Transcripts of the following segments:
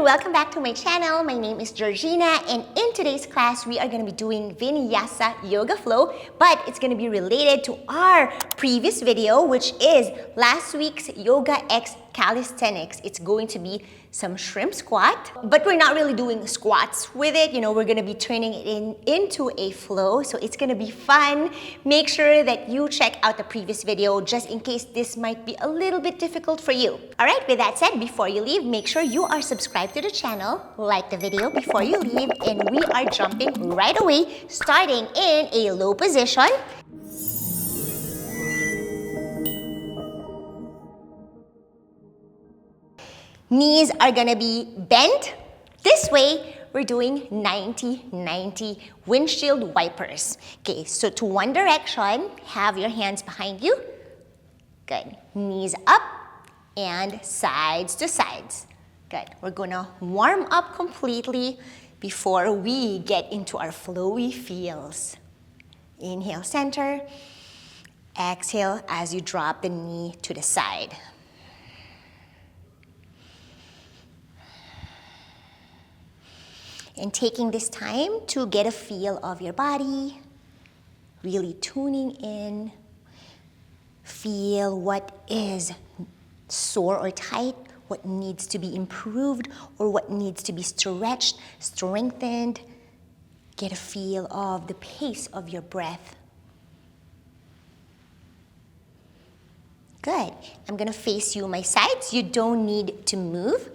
everyone, welcome back to my channel. My name is Georgina, and in today's class we are going to be doing Vinyasa yoga flow, but it's going to be related to our previous video, which is last week's Yoga X Calisthenics. It's going to be some shrimp squat, but we're not really doing squats with it. We're going to be turning it into a flow, so it's going to be fun. Make sure that you check out the previous video just in case this might be a little bit difficult for you. Alright, with that said, before you leave, make sure you are subscribed to the channel, like the video before you leave, and we are jumping right away, starting in a low position. Knees are gonna be bent. This way, we're doing 90-90 windshield wipers. Okay, so to one direction, have your hands behind you. Good. Knees up and sides to sides. Good. We're gonna warm up completely before we get into our flowy feels. Inhale, center. Exhale as you drop the knee to the side. And taking this time to get a feel of your body, really tuning in, feel what is sore or tight, what needs to be improved, or what needs to be stretched, strengthened. Get a feel of the pace of your breath. Good. I'm gonna face you my sides. You don't need to move.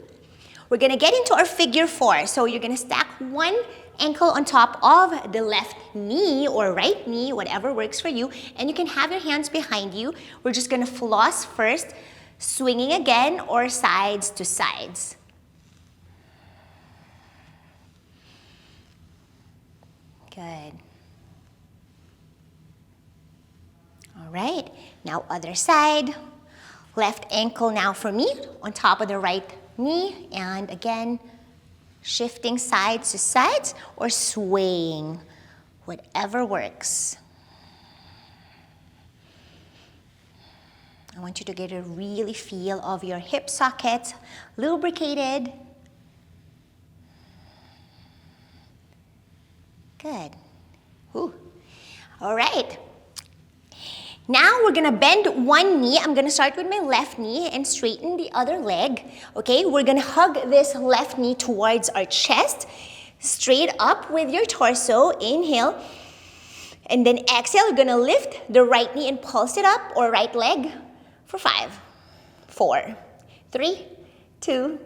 We're gonna get into our figure four. So you're gonna stack one ankle on top of the left knee or right knee, whatever works for you, and you can have your hands behind you. We're just gonna floss first, swinging again or sides to sides. Good. All right, now other side. Left ankle now for me on top of the right knee, and again, shifting sides to sides or swaying, whatever works. I want you to get a really feel of your hip sockets, lubricated. Good. Ooh. All right. Now we're gonna bend one knee. I'm gonna start with my left knee and straighten the other leg. Okay, we're gonna hug this left knee towards our chest, straight up with your torso. Inhale, and then exhale. You're gonna lift the right knee and pulse it up, or right leg, for 5, 4, 3, 2,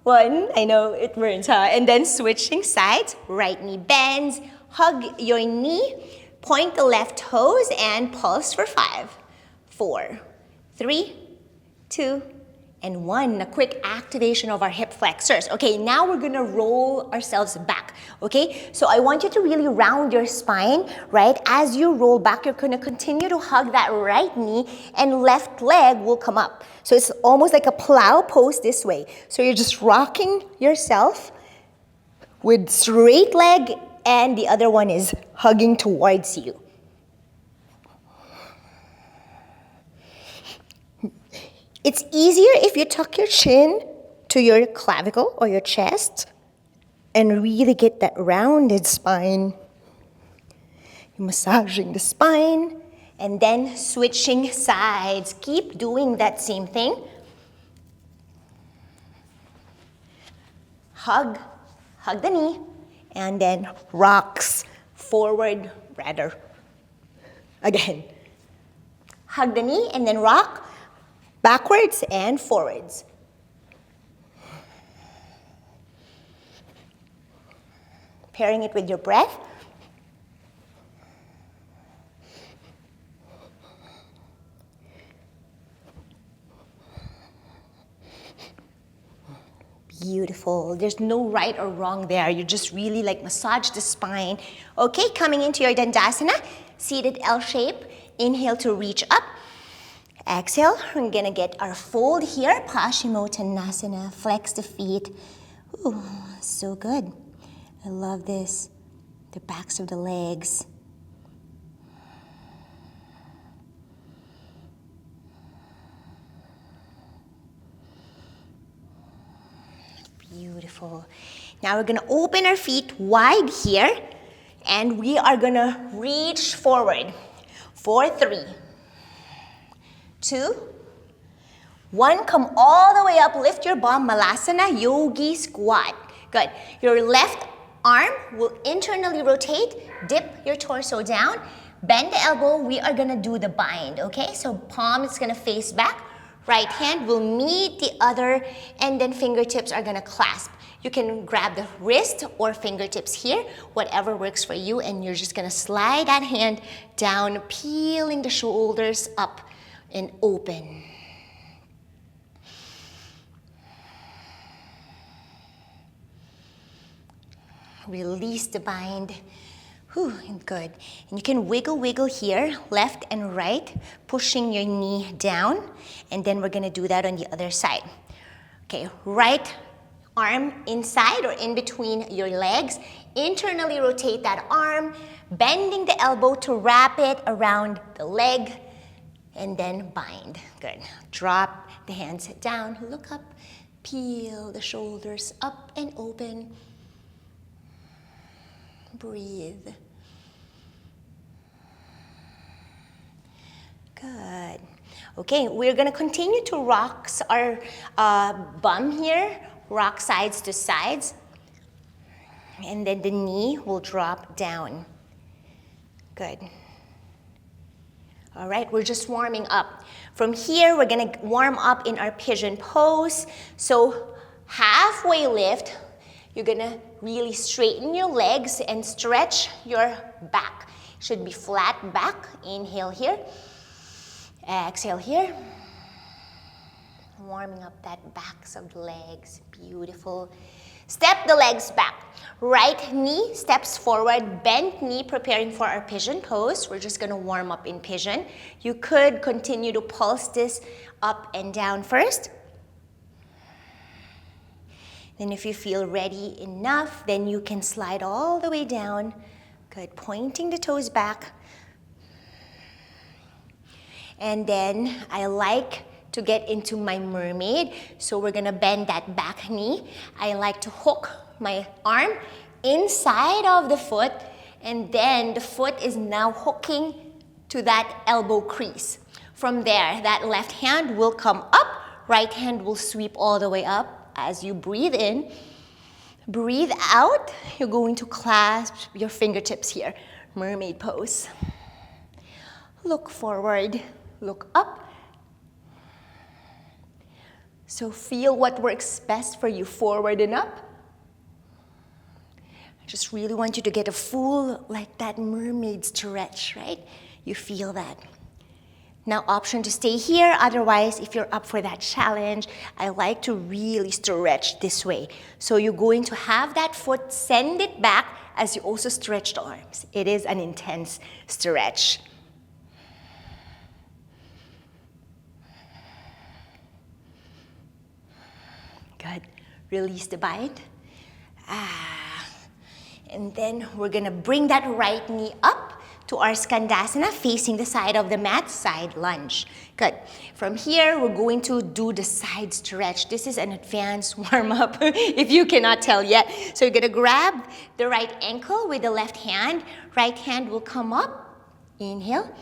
1. I know it burns, huh? And then switching sides. Right knee bends. Hug your knee. Point the left toes and pulse for 5, 4, 3, 2, and 1. A quick activation of our hip flexors. Okay, now we're gonna roll ourselves back, okay? So I want you to really round your spine, right? As you roll back, you're gonna continue to hug that right knee and left leg will come up. So it's almost like a plow pose this way. So you're just rocking yourself with straight leg, and the other one is hugging towards you. It's easier if you tuck your chin to your clavicle or your chest and really get that rounded spine. You're massaging the spine and then switching sides. Keep doing that same thing. Hug the knee. And then rocks forward, rather. Again, hug the knee and then rock backwards and forwards. Pairing it with your breath. Beautiful. There's no right or wrong there. You just really massage the spine. Okay, coming into your Dandasana, seated L shape. Inhale to reach up. Exhale, we're gonna get our fold here. Paschimottanasana, flex the feet. Ooh, so good. I love this. The backs of the legs. Beautiful. Now we're gonna open our feet wide here, and we are gonna reach forward for 3, 2, 1. Come all the way up, lift your bum, Malasana Yogi Squat. Good. Your left arm will internally rotate, dip your torso down, bend the elbow. We are gonna do the bind, okay? So palm is gonna face back, right hand will meet the other, and then fingertips are gonna clasp. You can grab the wrist or fingertips here, whatever works for you, and you're just gonna slide that hand down, peeling the shoulders up and open. Release the bind. Whew, good. And you can wiggle here, left and right, pushing your knee down, and then we're gonna do that on the other side. Okay, right arm inside or in between your legs. Internally rotate that arm, bending the elbow to wrap it around the leg, and then bind. Good. Drop the hands down, look up, peel the shoulders up and open. Breathe. Good. Okay, we're gonna continue to rock our bum here, rock sides to sides, and then the knee will drop down. Good. All right, we're just warming up. From here, we're gonna warm up in our pigeon pose. So halfway lift, you're gonna really straighten your legs and stretch your back. Should be flat back. Inhale here. Exhale here. Warming up that backs of the legs. Beautiful. Step the legs back. Right knee steps forward, bent knee, preparing for our pigeon pose. We're just gonna warm up in pigeon. You could continue to pulse this up and down first. Then if you feel ready enough, then you can slide all the way down. Good, pointing the toes back. And then I like to get into my mermaid. So we're gonna bend that back knee. I like to hook my arm inside of the foot, and then the foot is now hooking to that elbow crease. From there, that left hand will come up, right hand will sweep all the way up. As you breathe in, breathe out, you're going to clasp your fingertips here. Mermaid pose. Look forward, look up. So feel what works best for you, forward and up. I just really want you to get a full, like that mermaid stretch, right? You feel that. Now, option to stay here. Otherwise, if you're up for that challenge, I like to really stretch this way. So you're going to have that foot, send it back as you also stretch the arms. It is an intense stretch. Good. Release the bind. And then we're gonna bring that right knee up to our Skandasana, facing the side of the mat, side lunge. Good. From here, we're going to do the side stretch. This is an advanced warm-up, if you cannot tell yet. So you're gonna grab the right ankle with the left hand. Right hand will come up. Inhale.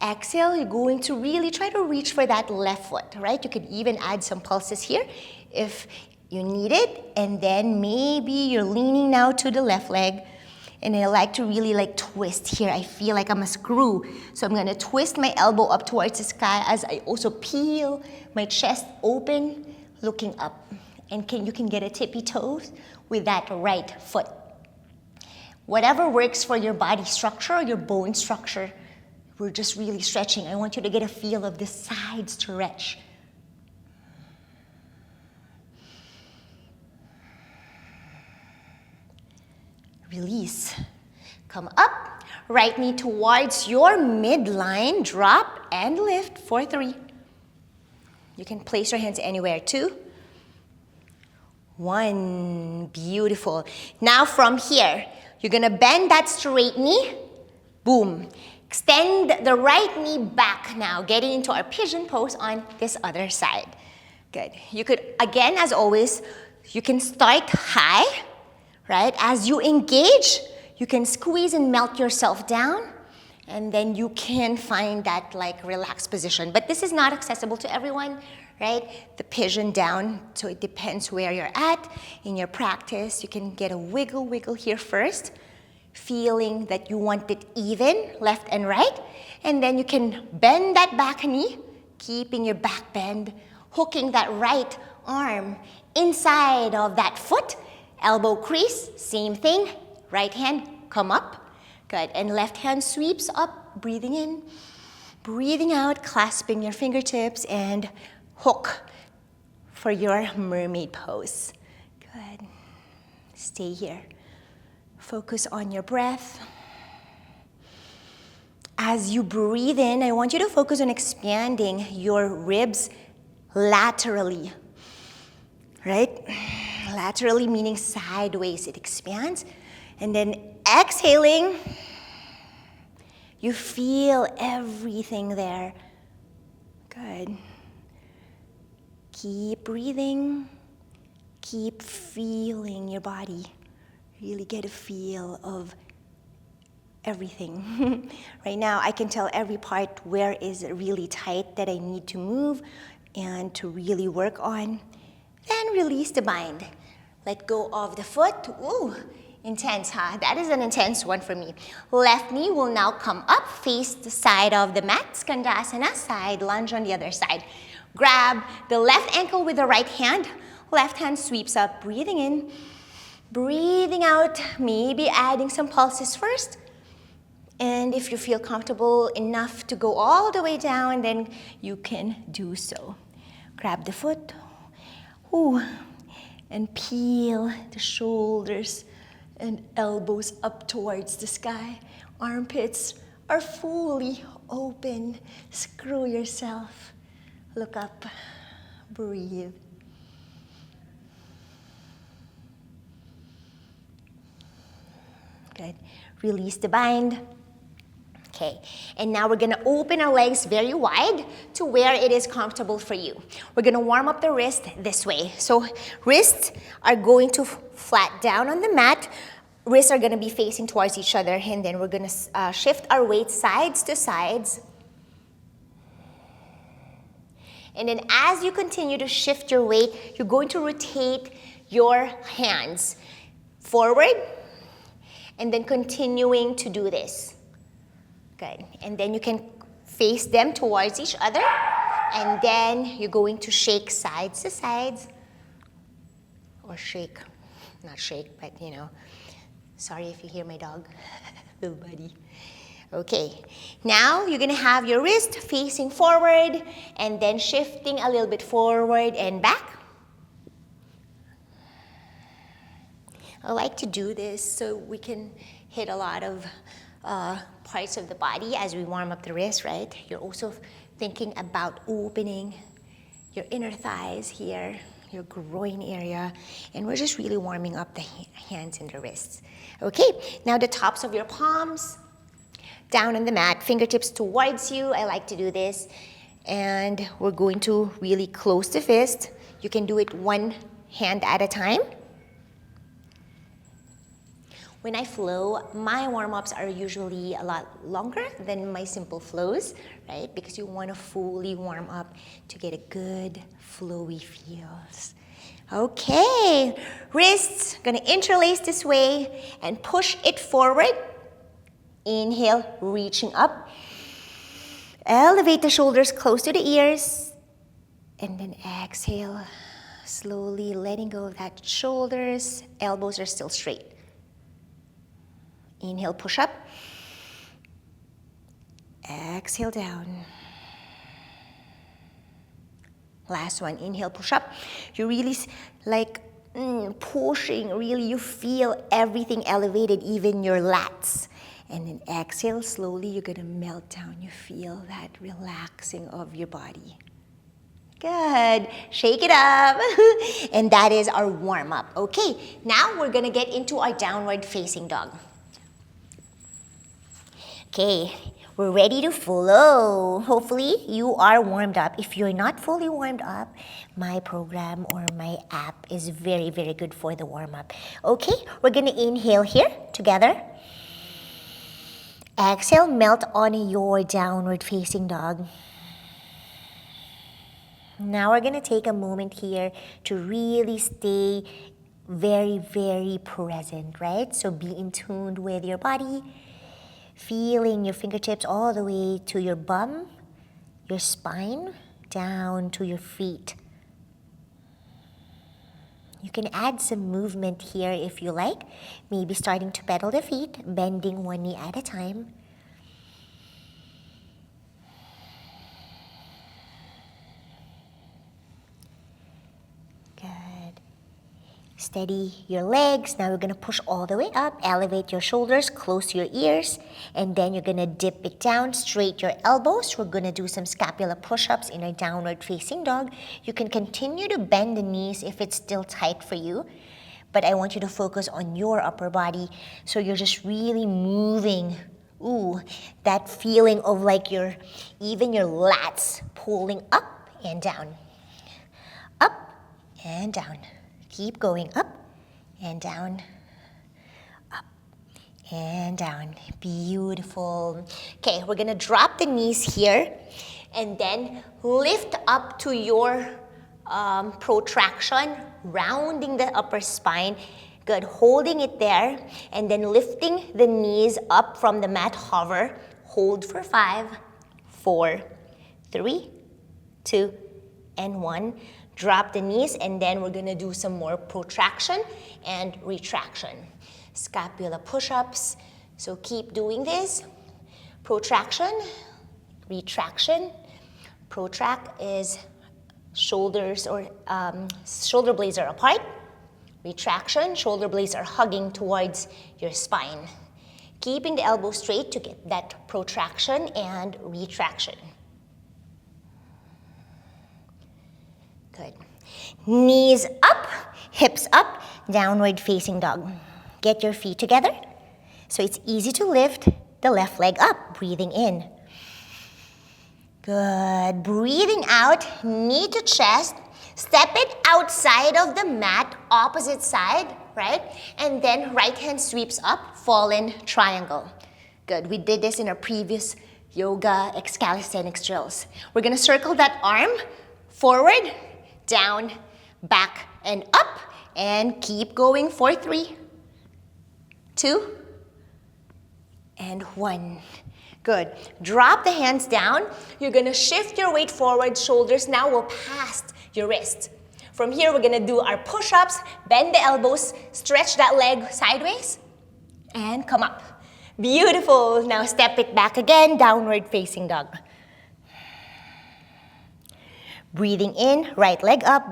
Exhale, you're going to really try to reach for that left foot, right? You could even add some pulses here if you need it. And then maybe you're leaning now to the left leg. And I like to really twist here. I feel like I'm a screw. So I'm gonna twist my elbow up towards the sky as I also peel my chest open, looking up. And you can get a tippy toes with that right foot. Whatever works for your body structure or your bone structure, we're just really stretching. I want you to get a feel of the side stretch. Release. Come up, right knee towards your midline, drop and lift for 3. You can place your hands anywhere. 2, 1, beautiful. Now from here, you're gonna bend that straight knee, boom. Extend the right knee back now, getting into our pigeon pose on this other side. Good. You could, again, as always, You can start high, right? As you engage, you can squeeze and melt yourself down, and then you can find that like relaxed position. But this is not accessible to everyone, right? The pigeon down, so it depends where you're at in your practice. You can get a wiggle here first, feeling that you want it even, left and right. And then you can bend that back knee, keeping your back bend, hooking that right arm inside of that foot, elbow crease, same thing. Right hand, come up. Good, and left hand sweeps up, breathing in, breathing out, clasping your fingertips, and hook for your mermaid pose. Good, stay here. Focus on your breath. As you breathe in, I want you to focus on expanding your ribs laterally, right? Laterally meaning sideways, it expands. And then exhaling, you feel everything there. Good. Keep breathing. Keep feeling your body. Really get a feel of everything. Right now, I can tell every part where is really tight that I need to move and to really work on. Then release the bind. Let go of the foot. Ooh. Intense, huh? That is an intense one for me. Left knee will now come up, face the side of the mat, Skandasana, side lunge on the other side. Grab the left ankle with the right hand. Left hand sweeps up, breathing in, breathing out, maybe adding some pulses first. And if you feel comfortable enough to go all the way down, then you can do so. Grab the foot, ooh, and peel the shoulders and elbows up towards the sky. Armpits are fully open. Screw yourself. Look up. Breathe. Good. Release the bind. Okay, and now we're gonna open our legs very wide to where it is comfortable for you. We're gonna warm up the wrist this way. So wrists are going to flat down on the mat. Wrists are gonna be facing towards each other, and then we're gonna shift our weight sides to sides. And then as you continue to shift your weight, you're going to rotate your hands forward, and then continuing to do this. Good, and then you can face them towards each other, and then you're going to shake sides to sides, or shake, not shake, but you know, sorry if you hear my dog, little buddy. Okay, now you're gonna have your wrist facing forward, and then shifting a little bit forward and back. I like to do this so we can hit a lot of parts of the body as we warm up the wrist, right? You're also thinking about opening your inner thighs here, your groin area, and we're just really warming up the hands and the wrists. Okay, now the tops of your palms down on the mat, fingertips towards you. I like to do this, and we're going to really close the fist. You can do it one hand at a time. When I flow, my warm-ups are usually a lot longer than my simple flows, right? Because you want to fully warm up to get a good flowy feels. Okay, wrists, gonna interlace this way and push it forward. Inhale, reaching up. Elevate the shoulders close to the ears. And then exhale, slowly letting go of that shoulders. Elbows are still straight. Inhale, push up. Exhale, down. Last one, inhale, push up. You really like pushing, really you feel everything elevated, even your lats. And then exhale, slowly you're gonna melt down. You feel that relaxing of your body. Good, shake it up. And that is our warm up. Okay, now we're gonna get into our downward facing dog. Okay, We're ready to flow. Hopefully, you are warmed up. If you're not fully warmed up, my program or my app is very, very good for the warm-up. Okay, we're gonna inhale here together. Exhale, melt on your downward facing dog. Now we're gonna take a moment here to really stay very, very present, right? So be in tune with your body, feeling your fingertips all the way to your bum, your spine, down to your feet. You can add some movement here if you like, maybe starting to pedal the feet, bending one knee at a time. Good. Steady your legs. Now we're going to push all the way up. Elevate your shoulders close to your ears. And then you're going to dip it down. Straight your elbows. We're going to do some scapula push-ups in a downward facing dog. You can continue to bend the knees if it's still tight for you. But I want you to focus on your upper body. So you're just really moving. Ooh, that feeling of like even your lats pulling up and down. Up and down. Keep going up and down, up and down. Beautiful. Okay, we're gonna drop the knees here and then lift up to your protraction, rounding the upper spine. Good, holding it there and then lifting the knees up from the mat, hover. Hold for 5, 4, 3, 2, and 1. Drop the knees, and then we're gonna do some more protraction and retraction. Scapula push-ups, so keep doing this. Protraction, retraction. Protract is shoulders or shoulder blades are apart. Retraction, shoulder blades are hugging towards your spine. Keeping the elbows straight to get that protraction and retraction. Good. Knees up, hips up, downward facing dog. Get your feet together so it's easy to lift the left leg up, breathing in. Good. Breathing out, knee to chest. Step it outside of the mat, opposite side, right? And then right hand sweeps up, fallen triangle. Good. We did this in our previous yoga calisthenics drills. We're gonna circle that arm forward, down, back, and up, and keep going for 3, 2, and 1. Good. Drop the hands down. You're gonna shift your weight forward, shoulders now will past your wrist. From here, we're gonna do our push-ups, bend the elbows, stretch that leg sideways, and come up. Beautiful. Now step it back again, downward facing dog. Breathing in, right leg up,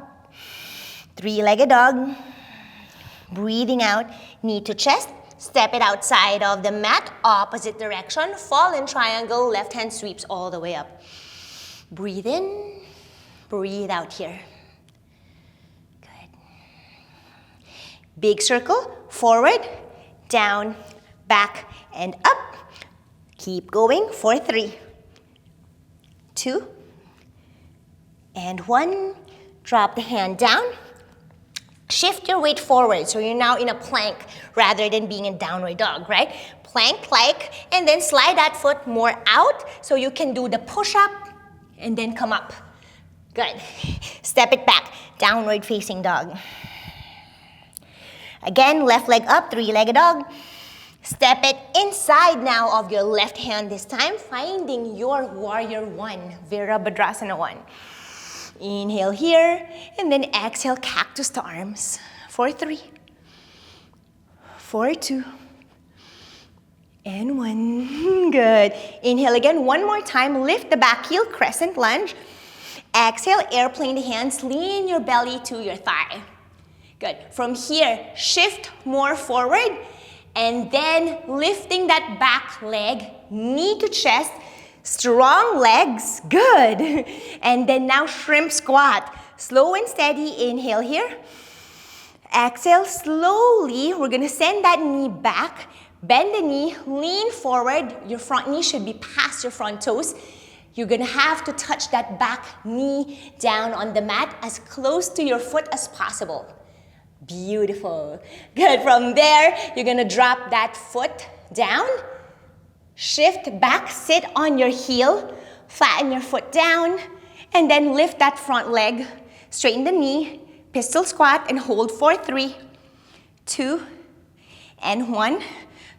3-legged dog. Breathing out, knee to chest, step it outside of the mat, opposite direction, fallen triangle, left hand sweeps all the way up. Breathe in, breathe out here. Good. Big circle, forward, down, back, and up. Keep going for 3, 2, and 1. Drop the hand down. Shift your weight forward, so you're now in a plank rather than being in downward dog, right? Plank-like, and then slide that foot more out so you can do the push-up and then come up. Good. Step it back, downward facing dog. Again, left leg up, 3-legged dog. Step it inside now of your left hand this time, finding your warrior 1, Virabhadrasana 1. Inhale here, and then exhale, cactus to arms. For 3, for 2, and 1. Good. Inhale again, one more time. Lift the back heel, crescent lunge. Exhale, airplane the hands, lean your belly to your thigh. Good. From here, shift more forward, and then lifting that back leg, knee to chest, strong legs, good. And then now shrimp squat. Slow and steady, inhale here. Exhale, slowly, we're gonna send that knee back, Bend the knee, lean forward. Your front knee should be past your front toes. You're gonna have to touch that back knee down on the mat as close to your foot as possible. Beautiful. Good. From there, you're gonna drop that foot down. Shift back, sit on your heel, flatten your foot down, and then lift that front leg. Straighten the knee, pistol squat, and hold for 3, 2, and 1.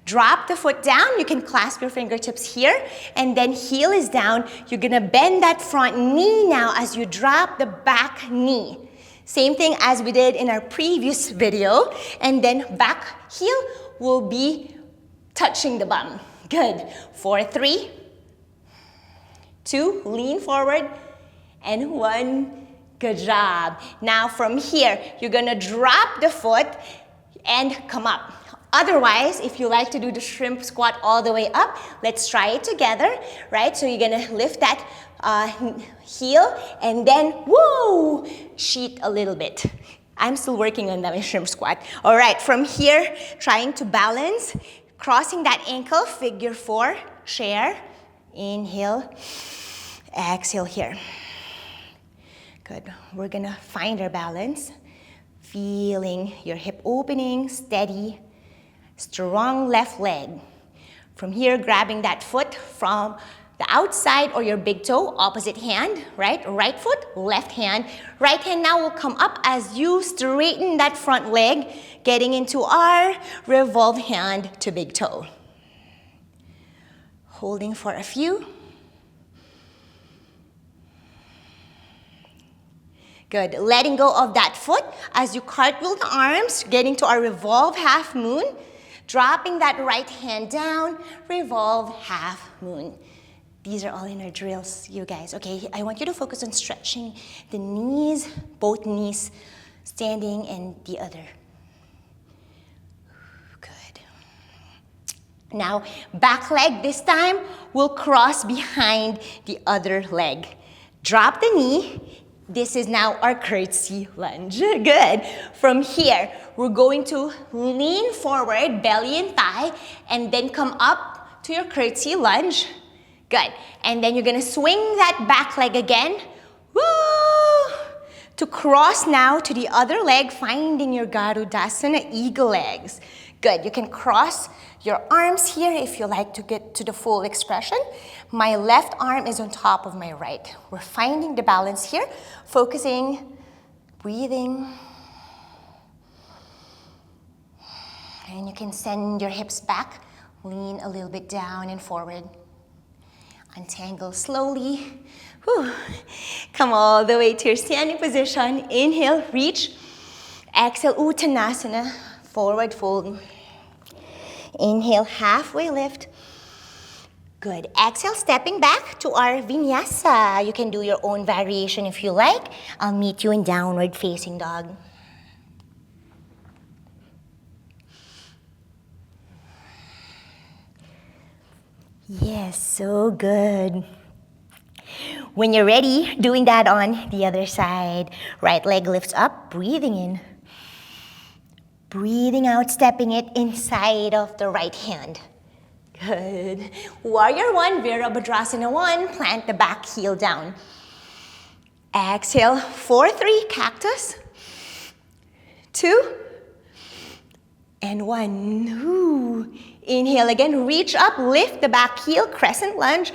Drop the foot down. You can clasp your fingertips here, and then heel is down. You're gonna bend that front knee now as you drop the back knee. Same thing as we did in our previous video, and then back heel will be touching the bum. Good. For 3, 2, lean forward, and 1. Good job. Now from here, you're gonna drop the foot and come up. Otherwise, if you like to do the shrimp squat all the way up, let's try it together, right? So you're gonna lift that heel and then, woo, sheet a little bit. I'm still working on that shrimp squat. All right, from here, trying to balance, crossing that ankle, figure 4, chair, inhale, exhale here. Good, we're gonna find our balance, feeling your hip opening, steady, strong left leg. From here, grabbing that foot from the outside or your big toe, opposite hand, right? Right foot, left hand. Right hand now will come up as you straighten that front leg, getting into our revolve hand to big toe. Holding for a few. Good, letting go of that foot as you cartwheel the arms, getting to our revolve half moon. Dropping that right hand down, revolve half moon. These are all in our drills, you guys. Okay, I want you to focus on stretching the knees, both knees, standing and the other. Good. Now, back leg this time will cross behind the other leg. Drop the knee. This is now our curtsy lunge. Good. From here, we're going to lean forward, belly and thigh, and then come up to your curtsy lunge. Good. And then you're gonna swing that back leg again. Woo! To cross now to the other leg, finding your Garudasana eagle legs. Good. You can cross your arms here if you like to get to the full expression. My left arm is on top of my right. We're finding the balance here, focusing, breathing. And you can send your hips back, lean a little bit down and forward. Untangle slowly. Whew. Come all the way to your standing position. Inhale, reach. Exhale, Uttanasana, forward fold. Inhale, halfway lift. Good. Exhale, stepping back to our vinyasa. You can do your own variation if you like. I'll meet you in downward facing dog. Yes, so good. When you're ready, doing that on the other side. Right leg lifts up, breathing in. Breathing out, stepping it inside of the right hand. Good. Warrior 1, Virabhadrasana 1, plant the back heel down. Exhale, 4-3, cactus. 2, and 1. Ooh. Inhale again, reach up, lift the back heel, crescent lunge.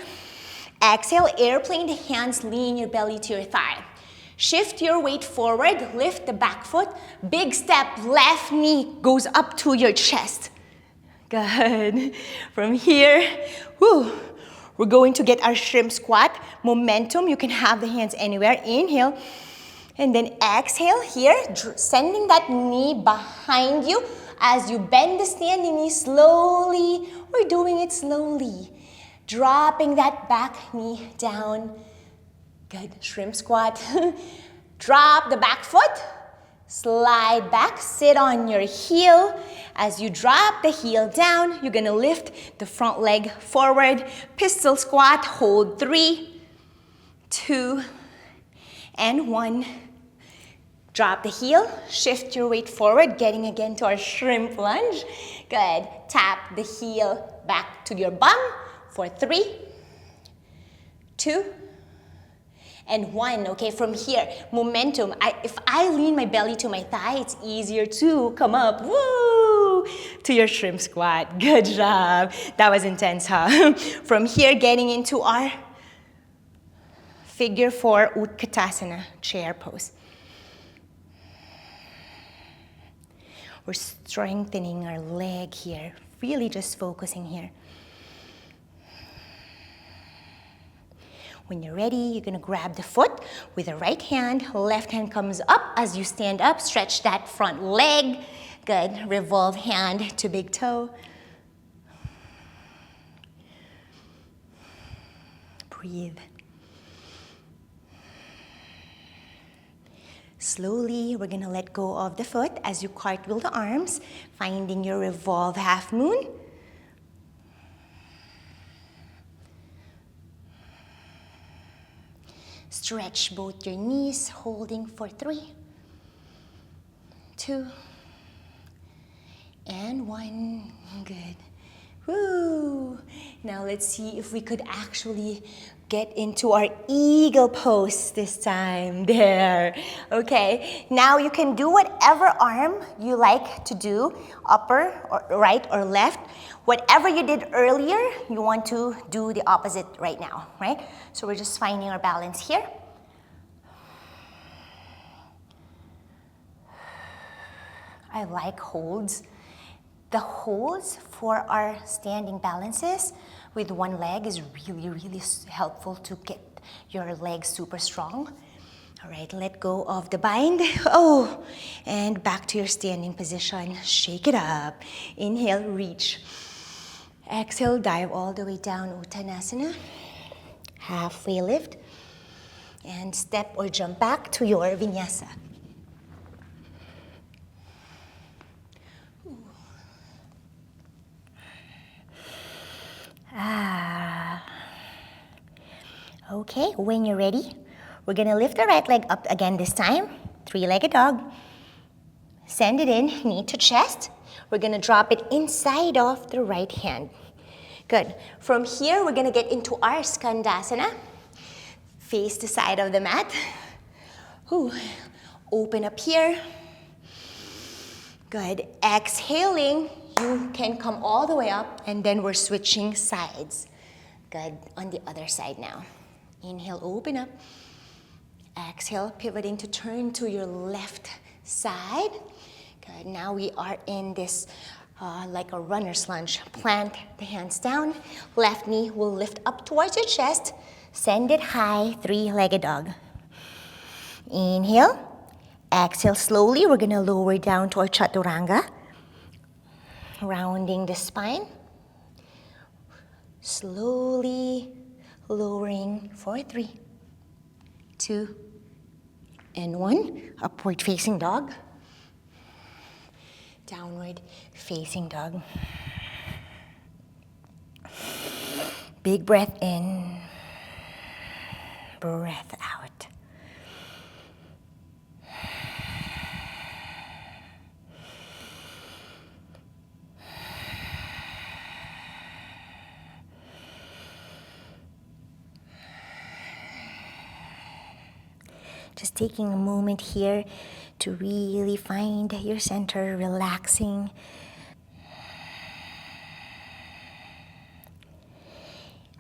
Exhale, airplane the hands, lean your belly to your thigh. Shift your weight forward, lift the back foot. Big step, left knee goes up to your chest. Good. From here, whoo, we're going to get our shrimp squat. Momentum, you can have the hands anywhere. Inhale, and then exhale here, sending that knee behind you as you bend the standing knee slowly. We're doing it slowly. Dropping that back knee down. Good, shrimp squat. Drop the back foot, slide back, sit on your heel. As you drop the heel down, you're gonna lift the front leg forward. Pistol squat, hold 3, 2, and 1. Drop the heel, shift your weight forward, getting again to our shrimp lunge. Good. Tap the heel back to your bum for 3, 2, and 1. Okay, from here, momentum. If I lean my belly to my thigh, it's easier to come up, woo, to your shrimp squat. Good job. That was intense, huh? From here, getting into our figure 4 Utkatasana, chair pose. We're strengthening our leg here, really just focusing here. When you're ready, you're gonna grab the foot with the right hand, left hand comes up as you stand up, stretch that front leg. Good, revolve hand to big toe. Breathe. Slowly, we're gonna let go of the foot as you cartwheel the arms, finding your revolve half moon. Stretch both your knees, holding for 3, 2, and 1. Good. Woo! Now let's see if we could actually get into our eagle pose this time. There. Okay. Now you can do whatever arm you like to do, upper or right or left. Whatever you did earlier, you want to do the opposite right now, right? So we're just finding our balance here. I like holds. The holds for our standing balances with one leg is really, really helpful to get your legs super strong. All right, let go of the bind. Oh, and back to your standing position. Shake it up. Inhale, reach. Exhale, dive all the way down, Uttanasana. Halfway lift. And step or jump back to your vinyasa. Okay, when you're ready, we're gonna lift the right leg up again this time. 3-legged dog. Send it in, knee to chest. We're gonna drop it inside of the right hand. Good. From here, we're gonna get into our Skandasana. Face the side of the mat. Ooh. Open up here. Good. Exhaling, you can come all the way up, and then we're switching sides. Good. On the other side now. Inhale, open up. Exhale, pivoting to turn to your left side. Good. Now we are in this like a runner's lunge. Plant the hands down. Left knee will lift up towards your chest. Send it high, 3-legged dog. Inhale. Exhale slowly. We're going to lower down to our chaturanga. Rounding the spine. Slowly lowering for 3, 2, and 1. Upward facing dog. Downward facing dog. Big breath in. Breath out. Just taking a moment here to really find your center, relaxing.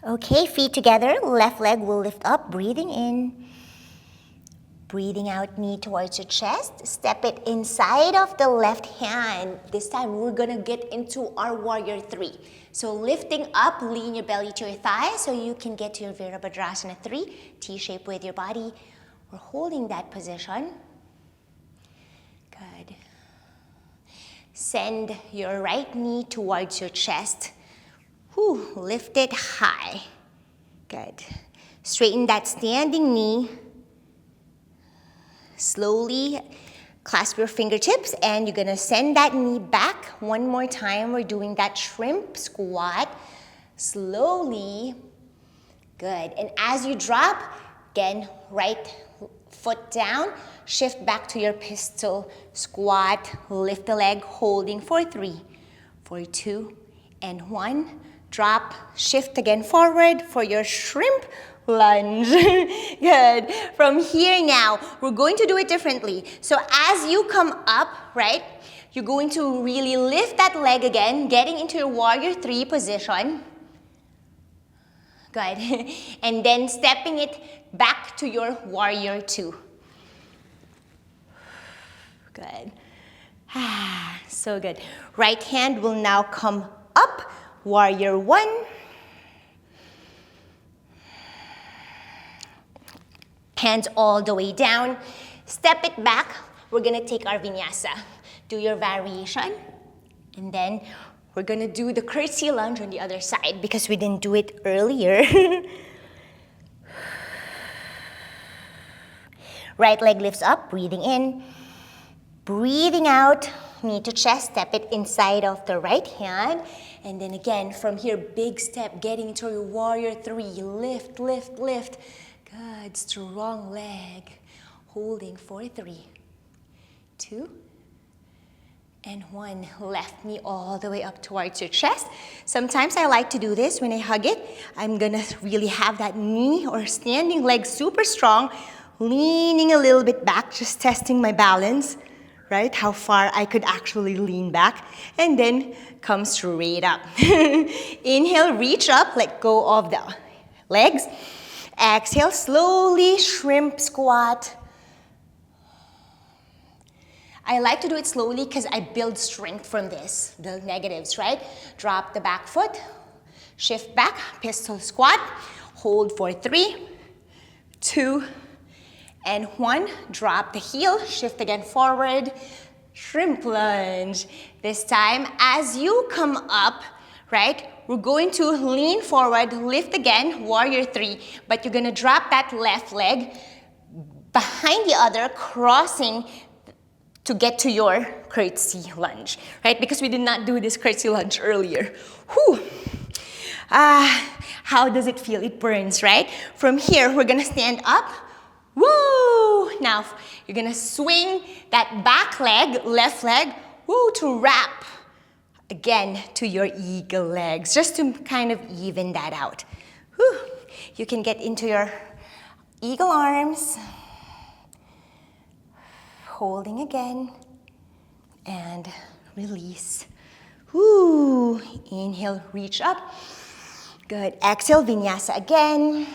Okay, feet together, left leg will lift up, breathing in. Breathing out, knee towards your chest. Step it inside of the left hand. This time we're gonna get into our warrior 3. So lifting up, lean your belly to your thigh so you can get to your Virabhadrasana 3. T-shape with your body. We're holding that position. Good. Send your right knee towards your chest. Whew, lift it high. Good. Straighten that standing knee. Slowly clasp your fingertips and you're gonna send that knee back. One more time, we're doing that shrimp squat. Slowly. Good. And as you drop, again, right foot down, shift back to your pistol squat, lift the leg, holding for 3, for 2, and 1. Drop, shift again forward for your shrimp lunge. Good. From here now, we're going to do it differently. So as you come up, right, you're going to really lift that leg again, getting into your warrior 3 position. Good. And then stepping it back to your warrior 2. Good. So good. Right hand will now come up, warrior 1. Hands all the way down. Step it back. We're gonna take our vinyasa. Do your variation. And then we're gonna do the curtsy lunge on the other side because we didn't do it earlier. Right leg lifts up, breathing in. Breathing out, knee to chest, step it inside of the right hand. And then again, from here, big step, getting into your warrior 3. Lift, lift, lift. Good, strong leg. Holding for 3, 2, and 1. Left knee all the way up towards your chest. Sometimes I like to do this when I hug it. I'm gonna really have that knee or standing leg super strong, leaning a little bit back, just testing my balance, right? How far I could actually lean back, and then come straight up. Inhale, reach up, let go of the legs. Exhale, slowly shrimp squat. I like to do it slowly because I build strength from this, the negatives, right? Drop the back foot, shift back, pistol squat, hold for 3, 2, and 1. Drop the heel, shift again forward, shrimp lunge. This time, as you come up, right, we're going to lean forward, lift again, warrior 3, but you're gonna drop that left leg behind the other, crossing to get to your curtsy lunge, right? Because we did not do this curtsy lunge earlier. Whew. How does it feel? It burns, right? From here, we're gonna stand up. Woo! Now, you're gonna swing that back leg, left leg, woo, to wrap again to your eagle legs, just to kind of even that out. Whew. You can get into your eagle arms, holding again, and release. Woo. Inhale, reach up. Good. Exhale, vinyasa again.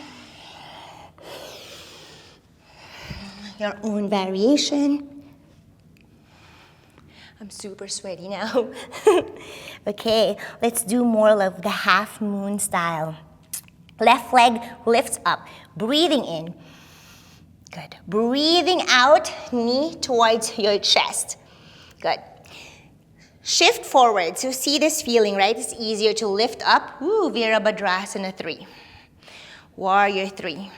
Your own variation. I'm super sweaty now. Okay, let's do more of the half moon style. Left leg lifts up, breathing in. Good. Breathing out, knee towards your chest. Good. Shift forward. So see this feeling, right? It's easier to lift up. Woo, Virabhadrasana 3. Warrior 3.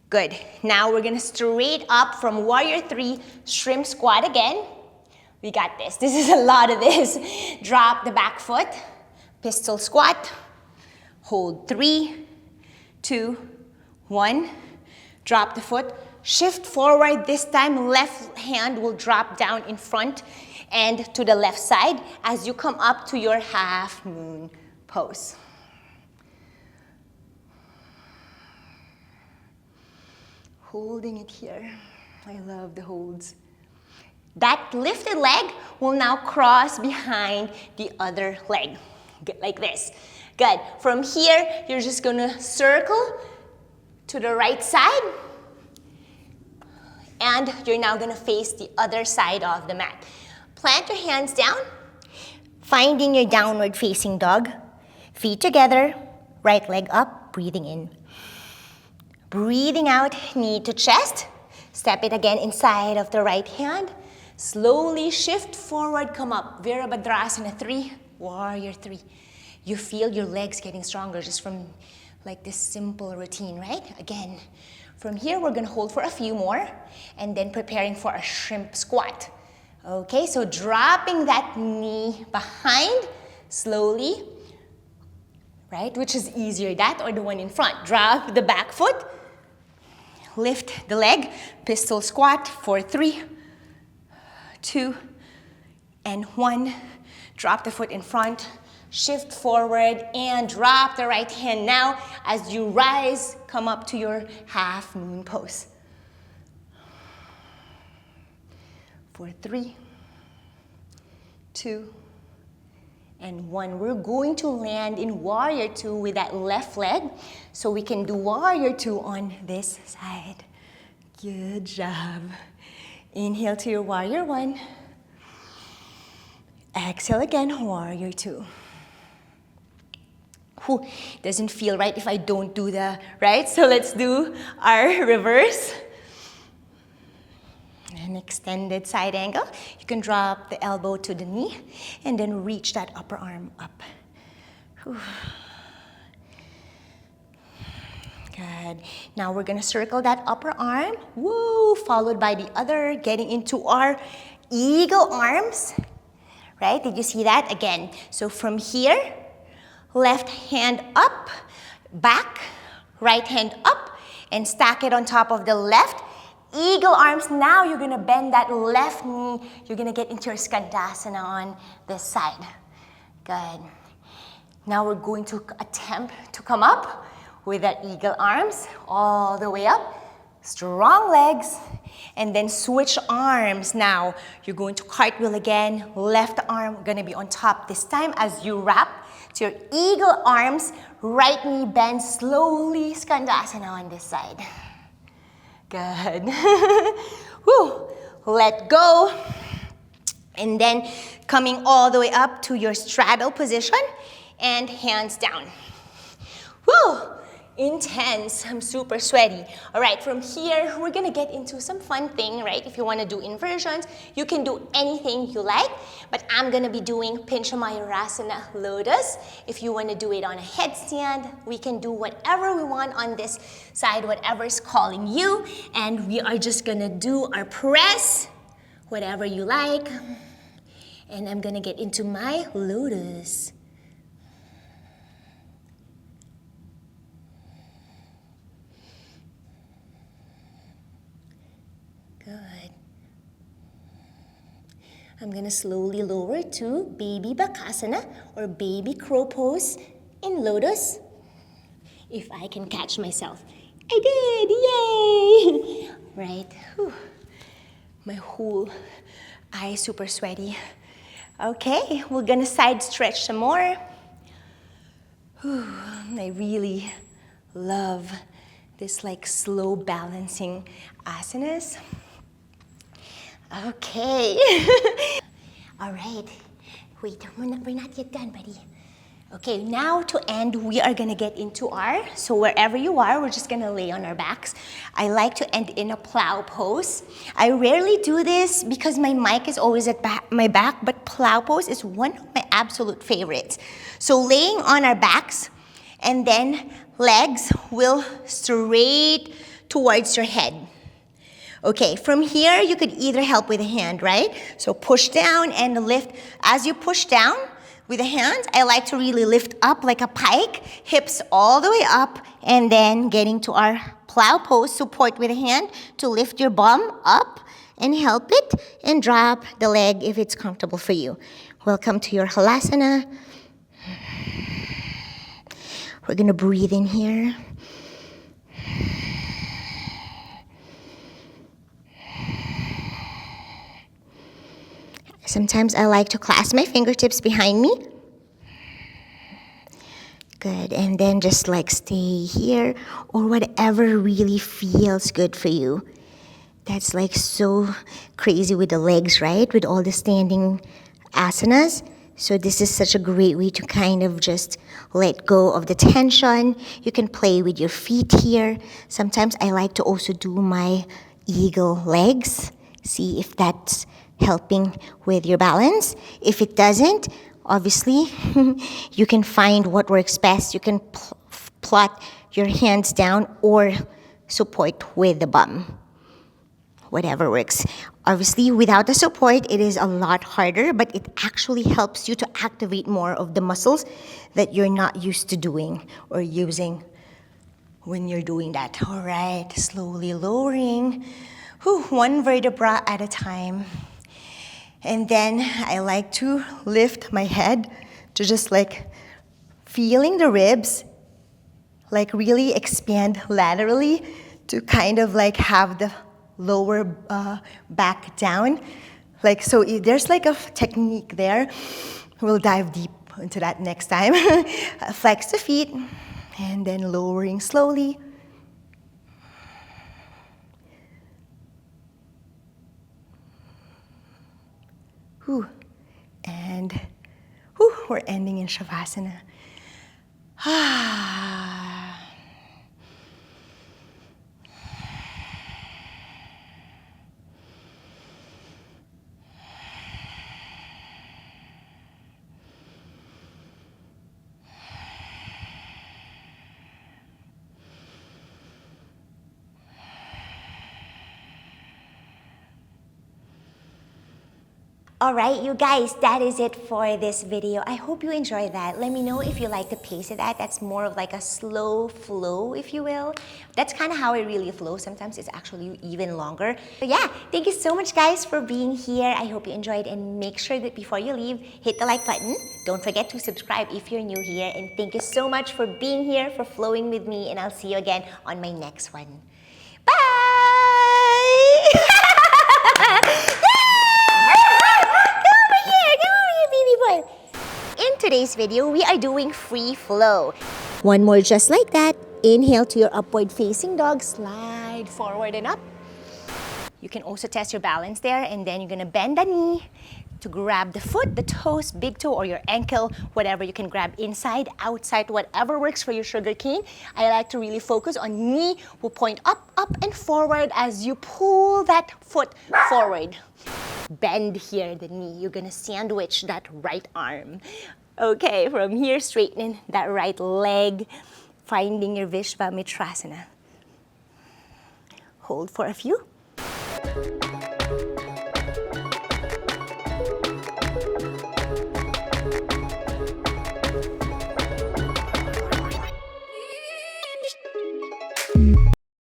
Good. Now we're gonna straight up from warrior 3, shrimp squat again. We got this. This is a lot of this. Drop the back foot, pistol squat. Hold 3, 2, 1. Drop the foot. Shift forward. This time, left hand will drop down in front and to the left side as you come up to your half moon pose. Holding it here. I love the holds. That lifted leg will now cross behind the other leg, like this. Good. From here, you're just gonna circle to the right side, and you're now gonna face the other side of the mat. Plant your hands down, finding your downward facing dog. Feet together, right leg up, breathing in. Breathing out, knee to chest. Step it again inside of the right hand. Slowly shift forward, come up. Virabhadrasana 3, warrior 3. You feel your legs getting stronger just from like this simple routine, right? Again, from here we're gonna hold for a few more and then preparing for a shrimp squat. Okay, so dropping that knee behind slowly, right? Which is easier, that or the one in front. Drop the back foot. lift the leg, pistol squat for 3, 2, and 1. Drop the foot in front, shift forward, and drop the right hand. Now, as you rise, come up to your half moon pose. For 3, 2, and 1. We're going to land in warrior 2 with that left leg, so we can do warrior 2 on this side. Good job. Inhale to your warrior 1. Exhale again, warrior 2. Whew, doesn't feel right if I don't do the right, so let's do our reverse. An extended side angle. You can drop the elbow to the knee and then reach that upper arm up. Whew. Good. Now we're gonna circle that upper arm, woo, followed by the other, getting into our eagle arms, right? Did you see that? Again, so from here, left hand up, back, right hand up, and stack it on top of the left. Eagle arms. Now you're gonna bend that left knee. You're gonna get into your skandasana on this side. Good. Now we're going to attempt to come up with that eagle arms all the way up. Strong legs. And then switch arms. Now you're going to cartwheel again. Left arm gonna be on top this time as you wrap to your eagle arms. Right knee bends slowly. Skandasana on this side. Good. Woo. Let go. And then coming all the way up to your straddle position and hands down. Woo. Intense. I'm super sweaty. All right, from here, we're gonna get into some fun thing, right? If you wanna do inversions, you can do anything you like, but I'm gonna be doing Pinchamayurasana Lotus. If you wanna do it on a headstand, we can do whatever we want on this side, whatever's calling you, and we are just gonna do our press, whatever you like, and I'm gonna get into my Lotus. Good. I'm going to slowly lower to baby bakasana or baby crow pose in lotus. If I can catch myself. I did! Yay! Right. Whew. My whole eye super sweaty. Okay, we're going to side stretch some more. Whew. I really love this like slow balancing asanas. Okay. All right. Wait, we're not yet done, buddy. Okay, now to end, we are gonna get into our, so wherever you are, we're just gonna lay on our backs. I like to end in a plow pose. I rarely do this because my mic is always at my back, but plow pose is one of my absolute favorites. So laying on our backs, and then legs will straight towards your head. Okay, from here, you could either help with a hand, right? So push down and lift. As you push down with the hands, I like to really lift up like a pike, hips all the way up, and then getting to our plow pose, support with a hand to lift your bum up and help it, and drop the leg if it's comfortable for you. Welcome to your halasana. We're gonna breathe in here. Sometimes I like to clasp my fingertips behind me. Good, and then just like stay here or whatever really feels good for you. That's like so crazy with the legs, right? With all the standing asanas. So this is such a great way to kind of just let go of the tension. You can play with your feet here. Sometimes I like to also do my eagle legs. See if that's helping with your balance. If it doesn't, obviously, you can find what works best. You can plot your hands down or support with the bum. Whatever works. Obviously, without the support, it is a lot harder, but it actually helps you to activate more of the muscles that you're not used to doing or using when you're doing that. All right, slowly lowering, one vertebra at a time. And then I like to lift my head to just like feeling the ribs, like really expand laterally to kind of like have the lower back down. Like, so there's like a technique there. We'll dive deep into that next time. Flex the feet and then lowering slowly. Whew. And we're ending in Shavasana. All right, you guys, that is it for this video. I hope you enjoyed that. Let me know if you like the pace of that. That's more of like a slow flow, if you will. That's kind of how I really flow. Sometimes it's actually even longer. But yeah, thank you so much, guys, for being here. I hope you enjoyed, and make sure that before you leave, hit the like button. Don't forget to subscribe if you're new here. And thank you so much for being here, for flowing with me, and I'll see you again on my next one. Bye! In today's video, we are doing free flow. One more just like that. Inhale to your upward facing dog. Slide forward and up. You can also test your balance there, and then you're gonna bend the knee to grab the foot, the toes, big toe, or your ankle, whatever you can grab inside, outside, whatever works for your sugar cane. I like to really focus on knee will point up, up, and forward as you pull that foot forward. Bend here, the knee. You're gonna sandwich that right arm. Okay, from here, straightening that right leg, finding your Vishvamitrasana. Hold for a few.